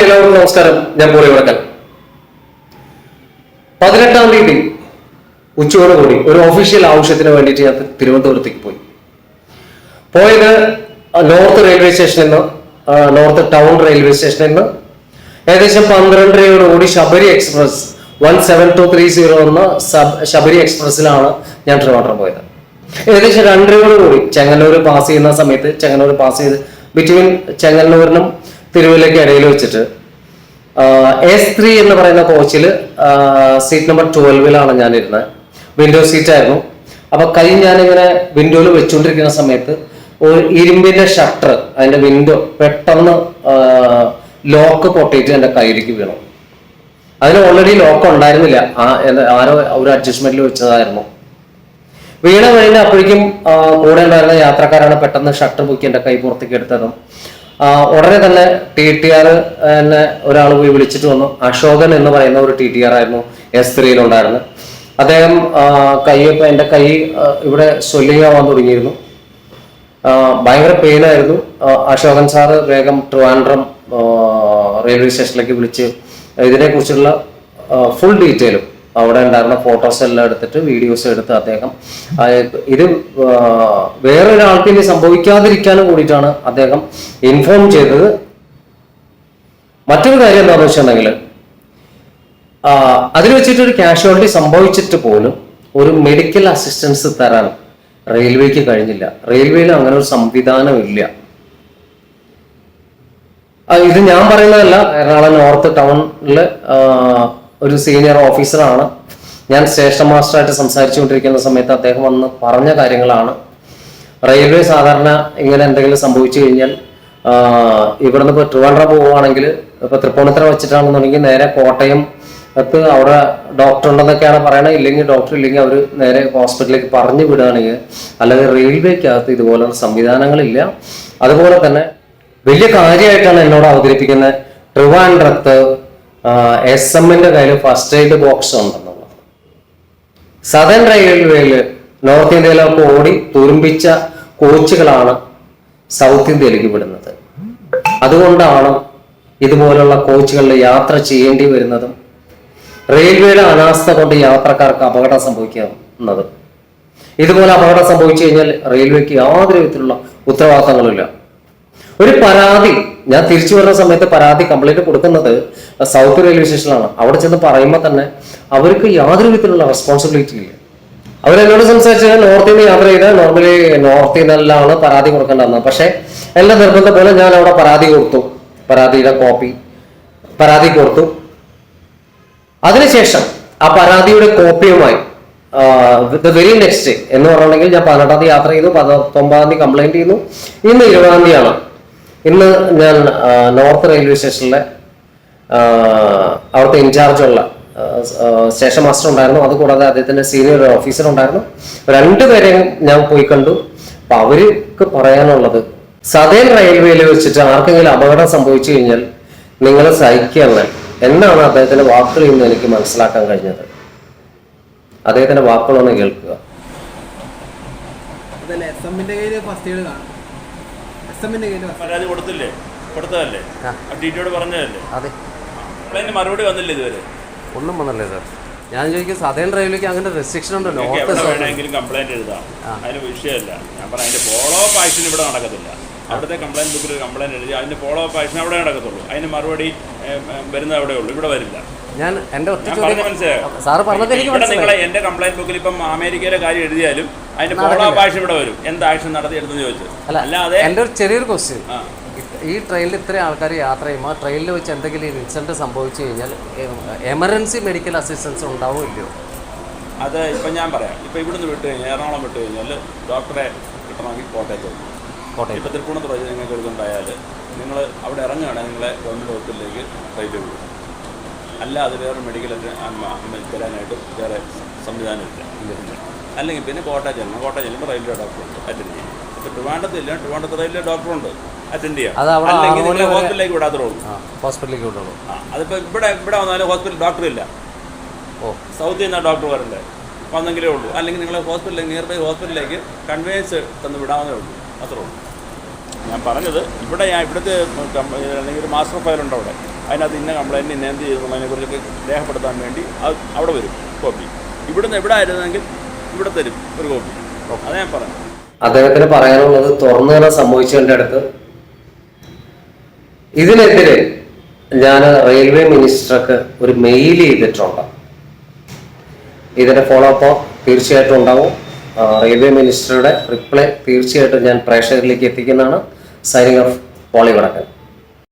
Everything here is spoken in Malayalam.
എല്ലാവർക്കും നമസ്കാരം. ഞാൻ പോളി വടക്കൻ. 18-ാം തീയതി ഉച്ചയോടുകൂടി ഒരു ഒഫീഷ്യൽ ആവശ്യത്തിന് വേണ്ടിയിട്ട് ഞാൻ തിരുവനന്തപുരത്തേക്ക് പോയത് നോർത്ത് റെയിൽവേ സ്റ്റേഷനിൽ നിന്ന്, നോർത്ത് ടൗൺ റെയിൽവേ സ്റ്റേഷനിൽ നിന്ന് ഏകദേശം 12:30യോടുകൂടി ശബരി എക്സ്പ്രസ് 17230 എന്ന ശബരി എക്സ്പ്രസ്സിലാണ് ഞാൻ ട്രിവാൻഡ്രം പോയത്. ഏകദേശം 2:30യോടുകൂടി ചെങ്ങന്നൂർ പാസ് ചെയ്യുന്ന സമയത്ത്, ചെങ്ങന്നൂർ പാസ് ചെയ്ത് ബിറ്റ്വീൻ ചെങ്ങന്നൂരിനും തിരുവല്ലയ്ക്ക് ഇടയിൽ വെച്ചിട്ട് S3 എന്ന് പറയുന്ന കോച്ചിൽ സീറ്റ് നമ്പർ 12 ഞാൻ ഇരുന്നത്. വിൻഡോ സീറ്റ് ആയിരുന്നു. അപ്പൊ കൈ ഞാനിങ്ങനെ വിൻഡോയിൽ വെച്ചുകൊണ്ടിരിക്കുന്ന സമയത്ത് ഒരു ഇരുമ്പിന്റെ ഷട്ടർ, അതിന്റെ വിൻഡോ പെട്ടെന്ന് ലോക്ക് പൊട്ടിയിട്ട് എൻ്റെ കയ്യിലേക്ക് വീണു. അതിന് ഓൾറെഡി ലോക്ക് ഉണ്ടായിരുന്നില്ല, ആരോ ഒരു അഡ്ജസ്റ്റ്മെന്റിൽ വെച്ചതായിരുന്നു. വീണ കഴിഞ്ഞ അപ്പോഴേക്കും കൂടെ ഉണ്ടായിരുന്ന യാത്രക്കാരാണ് പെട്ടെന്ന് ഷട്ടർ പൊക്കി എൻ്റെ കൈ പുറത്തേക്ക് എടുത്തതും. ഉടനെ തന്നെ TTR എന്നെ ഒരാൾ പോയി വിളിച്ചിട്ട് വന്നു. അശോകൻ എന്ന് പറയുന്ന ഒരു TTR ആയിരുന്നു S3 ഉണ്ടായിരുന്നത്. അദ്ദേഹം എൻ്റെ കൈ ഇവിടെ സ്വെല്ലിങ് ആവാൻ തുടങ്ങിയിരുന്നു. ഭയങ്കര പെയിൻ ആയിരുന്നു. അശോകൻ സാറ് വേഗം ട്രിവാൻഡ്രം റെയിൽവേ സ്റ്റേഷനിലേക്ക് വിളിച്ച് ഇതിനെക്കുറിച്ചുള്ള ഫുൾ ഡീറ്റെയിലും അവിടെ ഉണ്ടായിരുന്ന ഫോട്ടോസ് എല്ലാം എടുത്തിട്ട്, വീഡിയോസ് എടുത്ത് അദ്ദേഹം ഇത് വേറൊരാൾക്ക് ഇനി സംഭവിക്കാതിരിക്കാനും കൂടിയിട്ടാണ് അദ്ദേഹം ഇൻഫോം ചെയ്തത്. മറ്റൊരു കാര്യം എന്താണെന്ന് വെച്ചിട്ടുണ്ടെങ്കിൽ, അതിൽ വെച്ചിട്ടൊരു കാഷ്വാലിറ്റി സംഭവിച്ചിട്ട് പോലും ഒരു മെഡിക്കൽ അസിസ്റ്റൻസ് തരാൻ റെയിൽവേക്ക് കഴിഞ്ഞില്ല. റെയിൽവേയിൽ അങ്ങനെ ഒരു സംവിധാനം ഇല്ല. ഇത് ഞാൻ പറയുന്നതല്ല, എറണാകുളം നോർത്ത് ടൗണില് ഒരു സീനിയർ ഓഫീസറാണ്. ഞാൻ സ്റ്റേഷൻ മാസ്റ്ററായിട്ട് സംസാരിച്ചുകൊണ്ടിരിക്കുന്ന സമയത്ത് അദ്ദേഹം വന്ന് പറഞ്ഞ കാര്യങ്ങളാണ്. റെയിൽവേ സാധാരണ ഇങ്ങനെ എന്തെങ്കിലും സംഭവിച്ചു കഴിഞ്ഞാൽ ഇവിടുന്ന് ഇപ്പോൾ ട്രിവാൻഡ്രം പോവുകയാണെങ്കിൽ, ഇപ്പോൾ തൃപ്പൂണിത്തുറ വെച്ചിട്ടാണെന്നുണ്ടെങ്കിൽ നേരെ കോട്ടയം അവിടെ ഡോക്ടർ ഉണ്ടെന്നൊക്കെയാണ് പറയണത്. ഇല്ലെങ്കിൽ ഡോക്ടർ ഇല്ലെങ്കിൽ അവർ നേരെ ഹോസ്പിറ്റലിലേക്ക് പറഞ്ഞു വിടുകയാണെങ്കിൽ, അല്ലെങ്കിൽ റെയിൽവേക്കകത്ത് ഇതുപോലുള്ള സംവിധാനങ്ങളില്ല. അതുപോലെ തന്നെ വലിയ കാര്യമായിട്ടാണ് എന്നോട് അവതരിപ്പിക്കുന്നത് ട്രിവാൻഡ്രത്ത് SM-ന്റെ കയ്യിൽ ഫസ്റ്റ് എയ്ഡ് ബോക്സ് ഉണ്ടെന്നുള്ളത്. സദേൺ റെയിൽവേയിൽ നോർത്ത് ഇന്ത്യയിലൊക്കെ ഓടി തുരുമ്പിച്ച കോച്ചുകളാണ് സൗത്ത് ഇന്ത്യയിലേക്ക് വിടുന്നത്. അതുകൊണ്ടാണ് ഇതുപോലുള്ള കോച്ചുകളിൽ യാത്ര ചെയ്യേണ്ടി വരുന്നതും റെയിൽവേയുടെ അനാസ്ഥ കൊണ്ട് യാത്രക്കാർക്ക് അപകടം സംഭവിക്കുന്നതും. ഇതുപോലെ അപകടം സംഭവിച്ചു കഴിഞ്ഞാൽ റെയിൽവേക്ക് യാതൊരു വിധത്തിലുള്ള ഉത്തരവാദിത്തങ്ങളുമില്ല. ഒരു പരാതി ഞാൻ തിരിച്ചു വരുന്ന സമയത്ത് പരാതി കംപ്ലൈന്റ് കൊടുക്കുന്നത് സൗത്ത് റെയിൽവേ സ്റ്റേഷനിലാണ്. അവിടെ ചെന്ന് പറയുമ്പോൾ തന്നെ അവർക്ക് യാതൊരു വിധത്തിലുള്ള റെസ്പോൺസിബിലിറ്റി ഇല്ല. അവരെന്നോട് സംസാരിച്ചാൽ നോർത്ത് ഇന്ത്യ യാത്ര ചെയ്താൽ നോർമലി നോർത്ത് ഇന്ത്യയിലാണ് പരാതി കൊടുക്കേണ്ടതെന്ന്. പക്ഷെ എല്ലാ നിർബന്ധം പോലെ ഞാൻ അവിടെ പരാതി കൊടുത്തു, പരാതിയുടെ കോപ്പി പരാതി കൊടുത്തു. അതിനുശേഷം ആ പരാതിയുടെ കോപ്പിയുമായി ദ വെരി നെക്സ്റ്റ് എന്ന് പറഞ്ഞിട്ടുണ്ടെങ്കിൽ ഞാൻ 18-ാം തീയതി യാത്ര ചെയ്തു, 19-ാം തീയതി കംപ്ലൈന്റ് ചെയ്യുന്നു. ഇന്ന് 20-ാം തീയതിയാണ്. ഇന്ന് ഞാൻ നോർത്ത് റെയിൽവേ സ്റ്റേഷനിലെ അവിടുത്തെ ഇൻചാർജുള്ള സ്റ്റേഷൻ മാസ്റ്റർ ഉണ്ടായിരുന്നു. അതുകൂടാതെ അദ്ദേഹത്തിന്റെ സീനിയർ ഓഫീസർ ഉണ്ടായിരുന്നു. രണ്ടുപേരെയും ഞാൻ പോയി കണ്ടു. അപ്പൊ അവർക്ക് പറയാനുള്ളത്, സദേൺ റെയിൽവേയിൽ വെച്ചിട്ട് ആർക്കെങ്കിലും അപകടം സംഭവിച്ചു കഴിഞ്ഞാൽ നിങ്ങൾ സഹിക്കുകയാണ് എന്നാണ് അദ്ദേഹത്തിന്റെ വാക്കുകളിൽ നിന്ന് എനിക്ക് മനസ്സിലാക്കാൻ കഴിഞ്ഞത്. അദ്ദേഹത്തിന്റെ വാക്കുകളൊന്ന് കേൾക്കുക. പരാതി കൊടുത്തില്ലേ? കൊടുത്തതല്ലേ? DTOയോട് പറഞ്ഞതല്ലേ? അതെ. അതിന് മറുപടി വന്നില്ല ഇതുവരെ? ഒന്നും വന്നല്ലേ സാർ? ഞാൻ ചോദിക്കും, സദേൺ റെയിൽവേക്ക് അങ്ങനെ റെസ്ട്രിക്ഷൻ ഉണ്ടല്ലോ? വേണമെങ്കിലും കംപ്ലൈന്റ് എഴുതാം, അതിന് വിഷയമല്ല. ഞാൻ പറഞ്ഞ അതിന്റെ ഫോളോ അപ്പ് ആക്ഷൻ ഇവിടെ നടക്കത്തില്ല. അവിടുത്തെ കംപ്ലൈന്റ് ബുക്കിൽ കംപ്ലൈന്റ് എഴുതി അതിന്റെ ഫോളോ അപ്പ് ആക്ഷൻ അവിടെ നടക്കത്തുള്ളൂ. അതിന് മറുപടി വരുന്നത് അവിടെ ഉള്ളൂ, ഇവിടെ വരില്ല. ഞാൻ എന്റെ നിങ്ങളെ എന്റെ കംപ്ലൈന്റ് ബുക്കിൽ ഇപ്പം അമേരിക്കയിലെ കാര്യം എഴുതിയാലും അതിന്റെ ഫോളോ അപ്പ് ആക്ഷൻ ഇവിടെ വരും. എന്ത് ആക്ഷൻ നടത്തി എടുത്തെന്ന് ചോദിച്ചു. അല്ലാതെ എന്റെ ഒരു ചെറിയൊരു ക്വസ്റ്റ്യൻ, ഈ ട്രെയിനിൽ ഇത്രയും ആൾക്കാർ യാത്ര ചെയ്യുമ്പോൾ ട്രെയിനിൽ വെച്ച് എന്തെങ്കിലും ഇൻസിഡന്റ് സംഭവിച്ചു കഴിഞ്ഞാൽ എമർജൻസി മെഡിക്കൽ അസിസ്റ്റൻസ് ഉണ്ടാവും ഇല്ലയോ? അത് ഇപ്പം ഞാൻ പറയാം. ഇപ്പം ഇവിടുന്ന് വിട്ട് കഴിഞ്ഞാൽ എറണാകുളം വിട്ട് കഴിഞ്ഞാൽ ഡോക്ടറെ കിട്ടണമെങ്കിൽ കോട്ടയത്ത് പോകും. ഇപ്പം തൃപ്പൂണിത്തുറ നിങ്ങൾക്ക് എടുത്തുണ്ടായാൽ നിങ്ങൾ അവിടെ ഇറങ്ങുകയാണെങ്കിൽ നിങ്ങളെ ഗവൺമെൻറ് ഹോസ്പിറ്റലിലേക്ക് റെയിൽവേ വിടും. അല്ലാതെ വേറെ മെഡിക്കൽ തരാനായിട്ട് വേറെ സംവിധാനമില്ല. അല്ലെങ്കിൽ പിന്നെ കോട്ടയം ചെല്ലുമ്പോൾ റെയിൽവേ ഡോക്ടറുണ്ട് അറ്റൻഡ് ചെയ്യും. ഇപ്പോൾ ട്രിവാൻഡ്രത്തില്ല, ട്രിവാൻഡ്രത്ത് റെയിൽവേ ഡോക്ടറുണ്ട് അറ്റൻഡ് ചെയ്യാം. അല്ലെങ്കിൽ നിങ്ങൾ ഹോസ്പിറ്റലിലേക്ക് വിടാത്തുള്ളൂ. ഹോസ്പിറ്റലിലേക്ക് വിടുള്ളൂ. അതിപ്പോൾ ഇവിടെ വന്നാലും ഹോസ്പിറ്റൽ ഡോക്ടർ ഇല്ല. സൗത്തിൽ നിന്നാണ് ഡോക്ടർ വരണ്ടേ, വന്നെങ്കിലേ ഉള്ളൂ. അല്ലെങ്കിൽ നിങ്ങൾ ഹോസ്പിറ്റലിലേക്ക് നിയർ ബൈ ഹോസ്പിറ്റലിലേക്ക് കൺവെയൻസ് തന്ന് വിടാവുന്നേ ഉള്ളൂ, അത്രേ ഉള്ളൂ. ഞാൻ പറഞ്ഞത് ഇവിടുത്തെ അല്ലെങ്കിൽ ഒരു മാസ്റ്റർ ഫയലുണ്ട് അവിടെ, അതിനകത്ത് ഇന്ന കംപ്ലയിൻറ്റ് ഇന്ന എന്ത് ചെയ്തെന്നുള്ളതിനെക്കുറിച്ചൊക്കെ രേഖപ്പെടുത്താൻ വേണ്ടി അത് അവിടെ വരും കോപ്പി. ഇവിടുന്ന് എവിടെ ആയിരുന്നെങ്കിൽ ഇവിടെ തരും ഒരു കോപ്പി. അത് ഞാൻ പറഞ്ഞു. അദ്ദേഹത്തിന് പറയാനുള്ളത് തുറന്നു തന്നെ സംഭവിച്ചതിൻ്റെ അടുത്ത് ഇതിനെതിരെ ഞാൻ റെയിൽവേ മിനിസ്റ്റർക്ക് ഒരു മെയിൽ ചെയ്തിട്ടുണ്ട്. ഇതിന്റെ ഫോളോ അപ്പ് തീർച്ചയായിട്ടും ഉണ്ടാവും. റെയിൽവേ മിനിസ്റ്ററുടെ റിപ്ലൈ തീർച്ചയായിട്ടും ഞാൻ പ്രേക്ഷകരിലേക്ക് എത്തിക്കുന്നതാണ്. സൈനിങ് ഓഫ് പോളി വടക്കൻ.